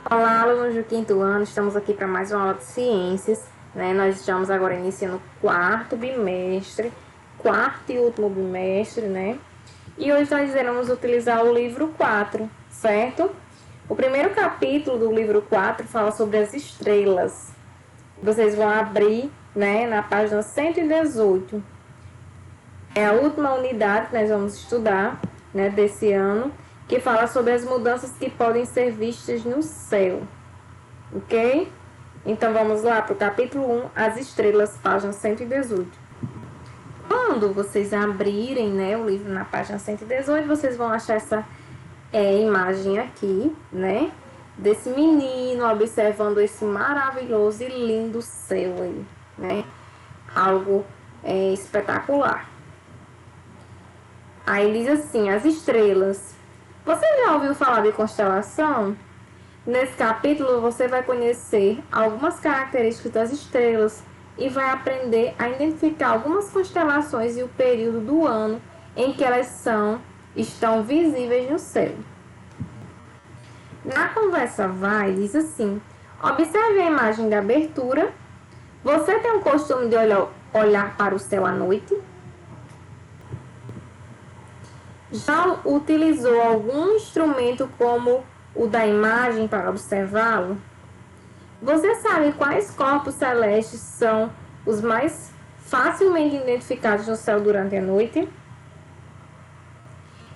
Olá, alunos do quinto ano, estamos aqui para mais uma aula de ciências, né? Nós estamos agora iniciando o quarto bimestre, quarto e último bimestre, né? E hoje nós iremos utilizar o livro 4, certo? O primeiro capítulo do livro 4 fala sobre as estrelas. Vocês vão abrir, né, na página 118. É a última unidade que nós vamos estudar, né, desse ano, que fala sobre as mudanças que podem ser vistas no céu. Ok? Então vamos lá para o capítulo 1, As Estrelas, página 118. Quando vocês abrirem, né, o livro na página 118, vocês vão achar essa imagem aqui, né? Desse menino observando esse maravilhoso e lindo céu aí, né? Algo espetacular. Aí diz assim, as estrelas. Você já ouviu falar de constelação? Nesse capítulo você vai conhecer algumas características das estrelas e vai aprender a identificar algumas constelações e o período do ano em que elas estão visíveis no céu. Na conversa vai, diz assim, observe a imagem da abertura. Você tem o costume de olhar para o céu à noite? Já utilizou algum instrumento como o da imagem para observá-lo? Você sabe quais corpos celestes são os mais facilmente identificados no céu durante a noite?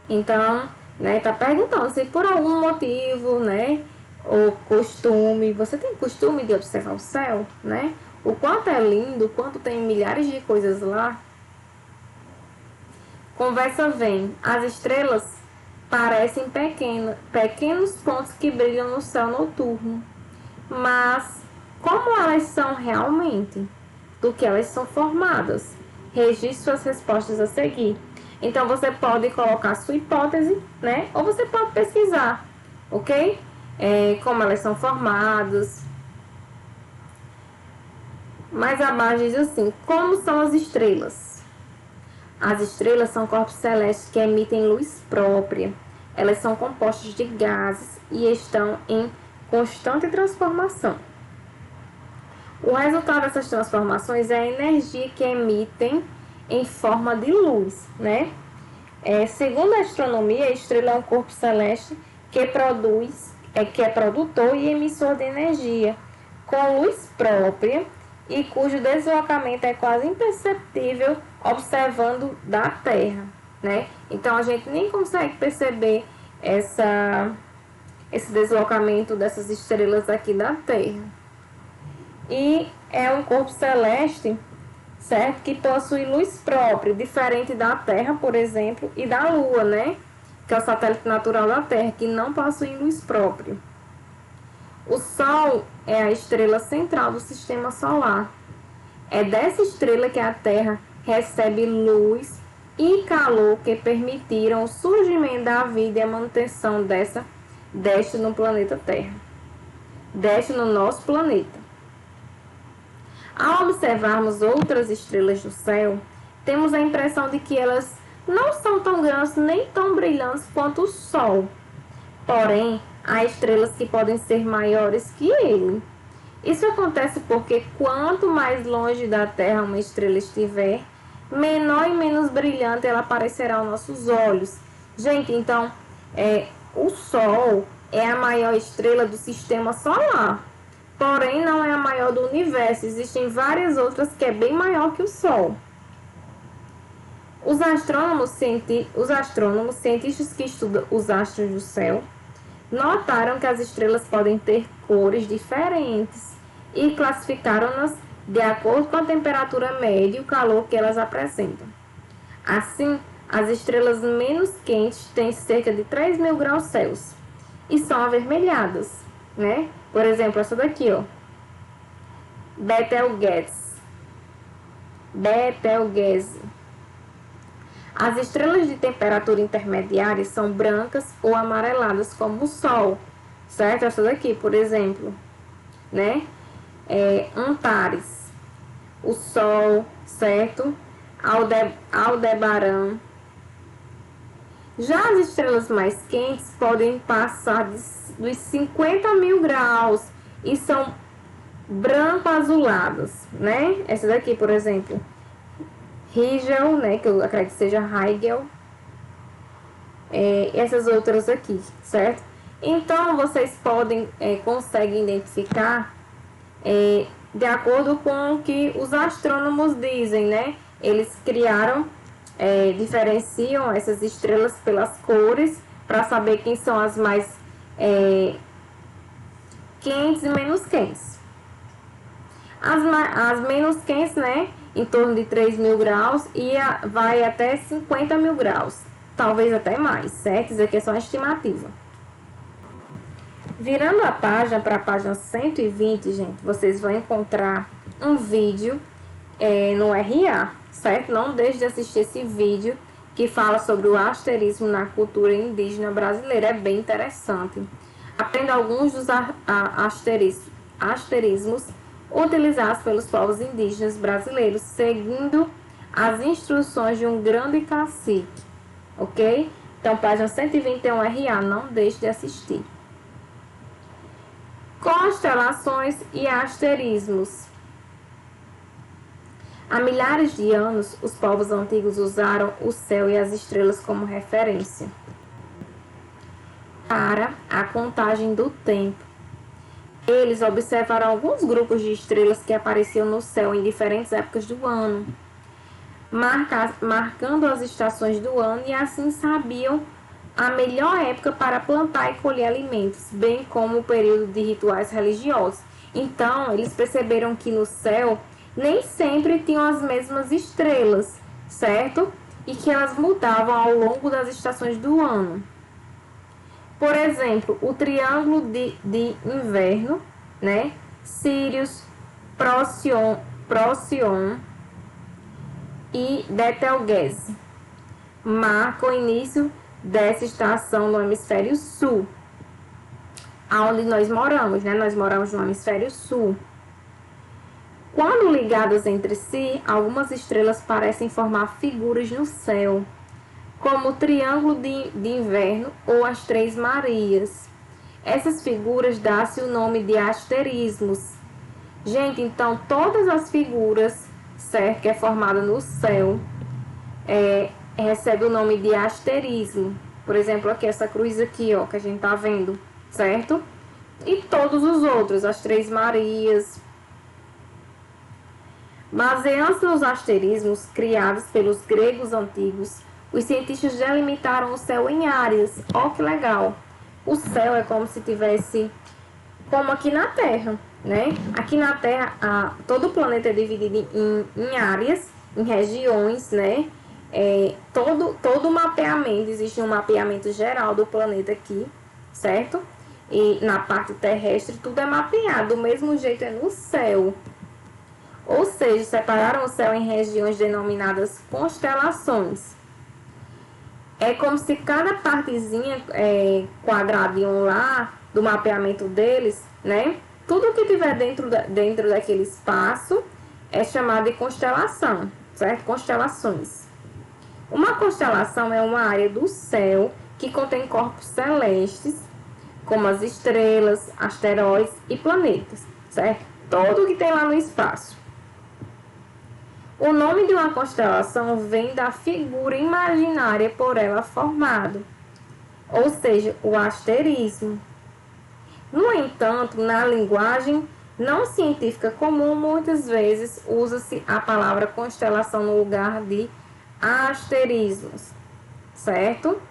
Então, né, tá perguntando se por algum motivo, né, ou costume, você tem costume de observar o céu, né? O quanto é lindo, o quanto tem milhares de coisas lá. Conversa vem. As estrelas parecem pequenos pontos que brilham no céu noturno. Mas como elas são realmente? Do que elas são formadas? Registre suas respostas a seguir. Então você pode colocar sua hipótese, né? Ou você pode pesquisar, ok? Como elas são formadas. Mais abaixo diz assim: como são as estrelas? As estrelas são corpos celestes que emitem luz própria. Elas são compostas de gases e estão em constante transformação. O resultado dessas transformações é a energia que emitem em forma de luz, né? Segundo a astronomia, a estrela é um corpo celeste que é produtor e emissor de energia, com luz própria e cujo deslocamento é quase imperceptível observando da Terra, né? Então a gente nem consegue perceber esse deslocamento dessas estrelas aqui da Terra. E é um corpo celeste, certo? Que possui luz própria, diferente da Terra, por exemplo, e da Lua, né? Que é o satélite natural da Terra, que não possui luz própria. O Sol é a estrela central do sistema solar. É dessa estrela que a Terra recebe luz e calor que permitiram o surgimento da vida e a manutenção desta no planeta Terra. Desta no nosso planeta. Ao observarmos outras estrelas do céu, temos a impressão de que elas não são tão grandes nem tão brilhantes quanto o Sol. Porém, há estrelas que podem ser maiores que ele. Isso acontece porque quanto mais longe da Terra uma estrela estiver, menor e menos brilhante ela aparecerá aos nossos olhos. Gente, então, o Sol é a maior estrela do sistema solar. Porém, não é a maior do universo. Existem várias outras que é bem maior que o Sol. Os astrônomos, cientistas que estudam os astros do céu, notaram que as estrelas podem ter cores diferentes e classificaram-nas de acordo com a temperatura média e o calor que elas apresentam. Assim, as estrelas menos quentes têm cerca de 3.000 graus Celsius e são avermelhadas, né? Por exemplo, essa daqui, ó. Betelgeuse. As estrelas de temperatura intermediária são brancas ou amareladas, como o Sol, certo? Essa daqui, por exemplo, né? Antares, o Sol, certo? Aldebaran. Já as estrelas mais quentes podem passar dos 50 mil graus e são branco-azuladas, né? Essa daqui, por exemplo, Rigel, né? Que eu acredito que seja Rigel. Essas outras aqui, certo? Então, vocês conseguem identificar de acordo com o que os astrônomos dizem, né? Eles diferenciam essas estrelas pelas cores para saber quem são as mais quentes e menos quentes. As menos quentes, né? Em torno de 3 mil graus e vai até 50 mil graus. Talvez até mais, certo? Isso aqui é só uma estimativa. Virando a página para a página 120, gente, vocês vão encontrar um vídeo no RA, certo? Não deixe de assistir esse vídeo que fala sobre o asterismo na cultura indígena brasileira. É bem interessante. Aprenda alguns dos asterismos utilizados pelos povos indígenas brasileiros, seguindo as instruções de um grande cacique, ok? Então, página 121 RA, não deixe de assistir. Constelações e asterismos. Há milhares de anos, os povos antigos usaram o céu e as estrelas como referência para a contagem do tempo. Eles observaram alguns grupos de estrelas que apareciam no céu em diferentes épocas do ano, marcando as estações do ano, e assim sabiam a melhor época para plantar e colher alimentos, bem como o período de rituais religiosos. Então, eles perceberam que no céu nem sempre tinham as mesmas estrelas, certo? E que elas mudavam ao longo das estações do ano. Por exemplo, o triângulo de inverno, né? Sirius, Procyon e Betelgeuse marcam o início dessa estação no hemisfério sul, onde nós moramos, né? Nós moramos no hemisfério sul. Quando ligadas entre si, algumas estrelas parecem formar figuras no céu, como o triângulo de inverno ou as Três Marias. Essas figuras dão-se o nome de asterismos. Gente, então todas as figuras, certo, que é formada no céu, recebe o nome de asterismo. Por exemplo, aqui essa cruz aqui, ó, que a gente tá vendo, certo? E todos os outros, as Três Marias. Baseando-se nos asterismos criados pelos gregos antigos, os cientistas delimitaram o céu em áreas. Ó, que legal! O céu é como se tivesse, como aqui na Terra, né? Aqui na Terra, todo o planeta é dividido em áreas, em regiões, né? Todo o mapeamento, existe um mapeamento geral do planeta aqui, certo? E na parte terrestre tudo é mapeado, do mesmo jeito é no céu. Ou seja, separaram o céu em regiões denominadas constelações. É como se cada partezinha quadradinho lá do mapeamento deles, né? Tudo que tiver dentro daquele espaço é chamado de constelação, certo? Constelações. Uma constelação é uma área do céu que contém corpos celestes, como as estrelas, asteroides e planetas, certo? Tudo que tem lá no espaço. O nome de uma constelação vem da figura imaginária por ela formada, ou seja, o asterismo. No entanto, na linguagem não científica comum, muitas vezes usa-se a palavra constelação no lugar de asterismos, certo?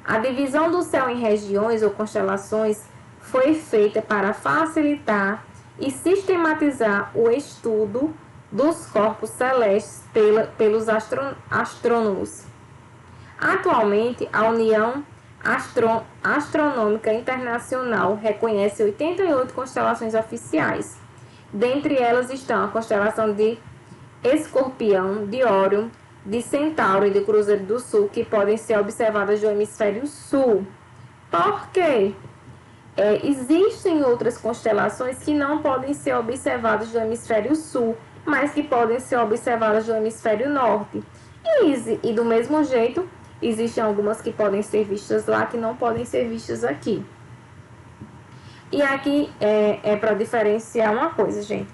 A divisão do céu em regiões ou constelações foi feita para facilitar e sistematizar o estudo dos corpos celestes pelos astrônomos. Atualmente, a União Astronômica Internacional reconhece 88 constelações oficiais. Dentre elas estão a constelação de Escorpião, de Órion, de Centauro e de Cruzeiro do Sul, que podem ser observadas do hemisfério sul. Por quê? Existem outras constelações que não podem ser observadas do hemisfério sul, mas que podem ser observadas do hemisfério norte. E do mesmo jeito, Existem algumas que podem ser vistas lá, que não podem ser vistas aqui. E aqui é para diferenciar uma coisa, gente.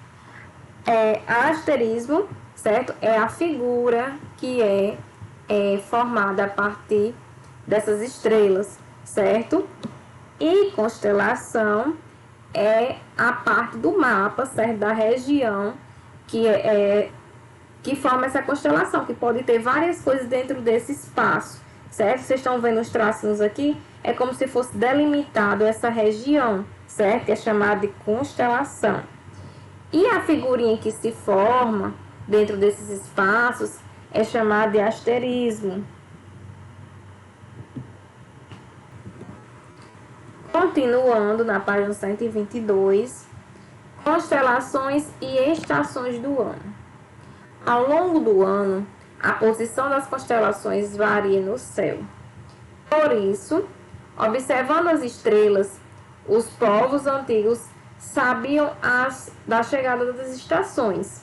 Asterismo, certo? É a figura que é formada a partir dessas estrelas, certo? E constelação é a parte do mapa, certo? Da região que forma essa constelação, que pode ter várias coisas dentro desse espaço, certo? Vocês estão vendo os traços aqui? É como se fosse delimitado essa região, certo? Que é chamada de constelação. E a figurinha que se forma dentro desses espaços é chamada de asterismo. Continuando na página 122, constelações e estações do ano. Ao longo do ano, a posição das constelações varia no céu. Por isso, observando as estrelas, os povos antigos sabiam da chegada das estações.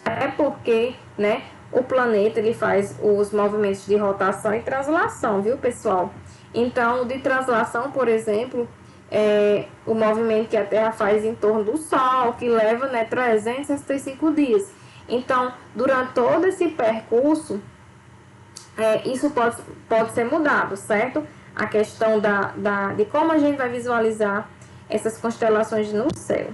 É porque, né, o planeta ele faz os movimentos de rotação e translação, viu, pessoal? Então, de translação, por exemplo, o movimento que a Terra faz em torno do Sol, que leva, né, 365 dias. Então, durante todo esse percurso, isso pode ser mudado, certo? A questão de como a gente vai visualizar essas constelações no céu.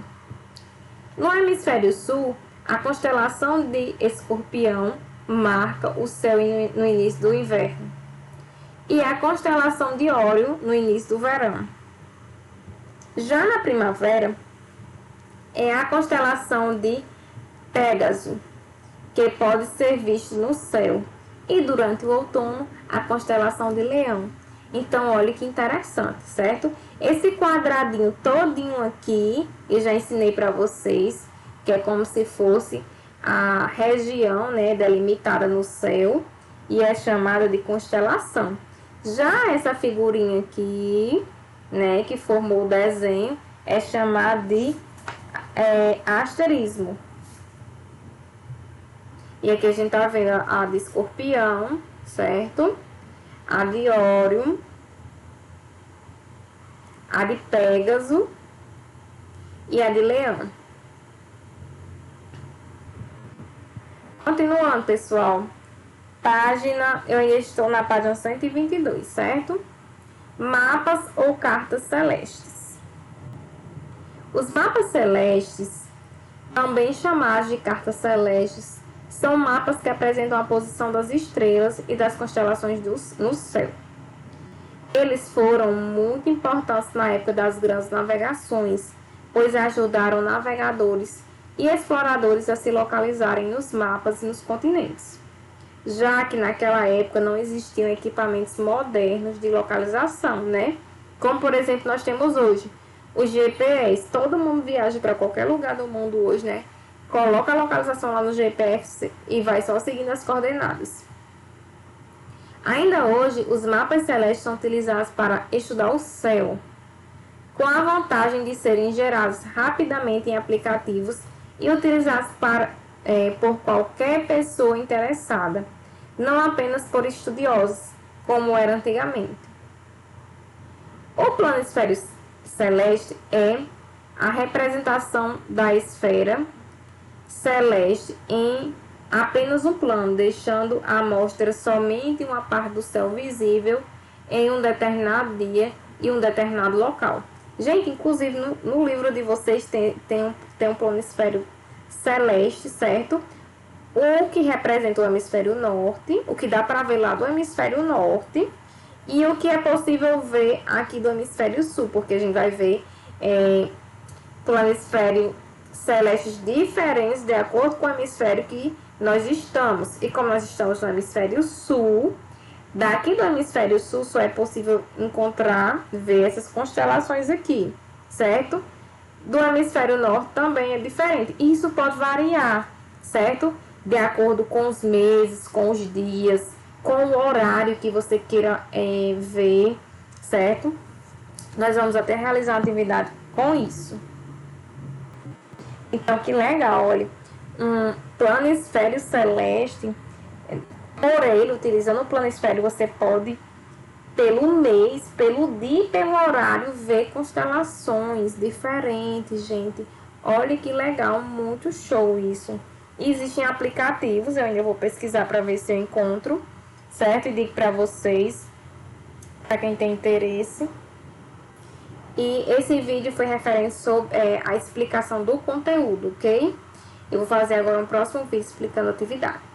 No hemisfério sul, a constelação de Escorpião marca o céu no início do inverno. E a constelação de Órion no início do verão. Já na primavera, é a constelação de Pégaso, que pode ser visto no céu. E durante o outono, a constelação de Leão. Então, olha que interessante, certo? Esse quadradinho todinho aqui, eu já ensinei para vocês, que é como se fosse a região, né, delimitada no céu, e é chamada de constelação. Já essa figurinha aqui, né, que formou o desenho, é chamada de asterismo. E aqui a gente tá vendo a de Escorpião, certo? A de Órion, a de Pégaso e a de Leão. Continuando, pessoal. Eu ainda estou na página 122, certo? Mapas ou cartas celestes. Os mapas celestes, também chamados de cartas celestes, são mapas que apresentam a posição das estrelas e das constelações no céu. Eles foram muito importantes na época das grandes navegações, pois ajudaram navegadores e exploradores a se localizarem nos mapas e nos continentes, já que naquela época não existiam equipamentos modernos de localização, né? Como, por exemplo, nós temos hoje o GPS. Todo mundo viaja para qualquer lugar do mundo hoje, né? Coloca a localização lá no GPS e vai só seguindo as coordenadas. Ainda hoje, os mapas celestes são utilizados para estudar o céu, com a vantagem de serem gerados rapidamente em aplicativos e utilizados por qualquer pessoa interessada, não apenas por estudiosos, como era antigamente. O planisfério celeste é a representação da esfera celeste em apenas um plano, deixando à mostra somente uma parte do céu visível em um determinado dia e um determinado local. Gente, inclusive no livro de vocês tem um planisfério celeste, certo? O que representa o hemisfério norte, o que dá para ver lá do hemisfério norte, e o que é possível ver aqui do hemisfério sul, porque a gente vai ver planisférios celestes diferentes de acordo com o hemisfério que nós estamos. E como nós estamos no hemisfério sul, daqui do hemisfério sul só é possível ver essas constelações aqui, certo? Do hemisfério norte também é diferente. E isso pode variar, certo? De acordo com os meses, com os dias, com o horário que você queira ver, certo? Nós vamos até realizar uma atividade com isso. Então, que legal, olha. Um planisfério celeste Por ele, utilizando o plano espelho, você pode, pelo mês, pelo dia e pelo horário, ver constelações diferentes, gente. Olha que legal, muito show isso. Existem aplicativos, eu ainda vou pesquisar para ver se eu encontro, certo? E digo para vocês, para quem tem interesse. E esse vídeo foi referente sobre a explicação do conteúdo, ok? Eu vou fazer agora um próximo vídeo explicando a atividade.